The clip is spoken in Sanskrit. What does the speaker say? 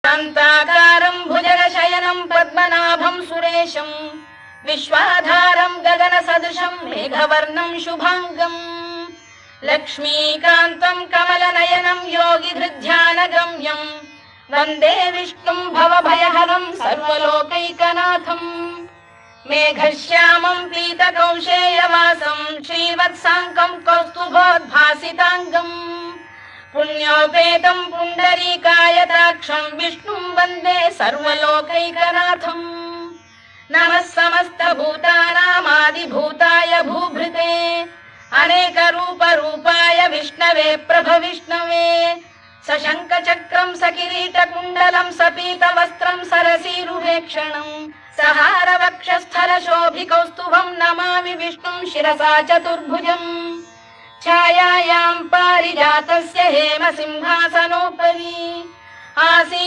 शान्ताकारं भुजगशयनं पद्मनाभं सुरेशं विश्वाधारं गगनसदृशं मेघवर्णं शुभांगम् लक्ष्मीकान्तं कमलनयनं योगिधृध्यानगम्यं वन्दे विष्णुं भवभयहरं सर्वलोकैकनाथम् मेघश्यामं पीतकौशेयवासं श्रीवत्साङ्कं कौस्तुभोद्भासिताङ्गम् पुण्योपेतं पुण्डरीकायताक्षं विष्णुं वन्दे सर्वलोकैकनाथम् नमः समस्तभूतानामादिभूताय भूभृते अनेकरूपरूपाय विष्णवे प्रभविष्णवे सशङ्खचक्रं सकिरीटकुण्डलं सपीतवस्त्रं सरसीरुहेक्षणं सहारवक्षस्थलशोभिकौस्तुभं नमामि विष्णुं शिरसा चतुर्भुजम् छायायां पारिजातस्य हेमसिंहासनोपरि आसीत्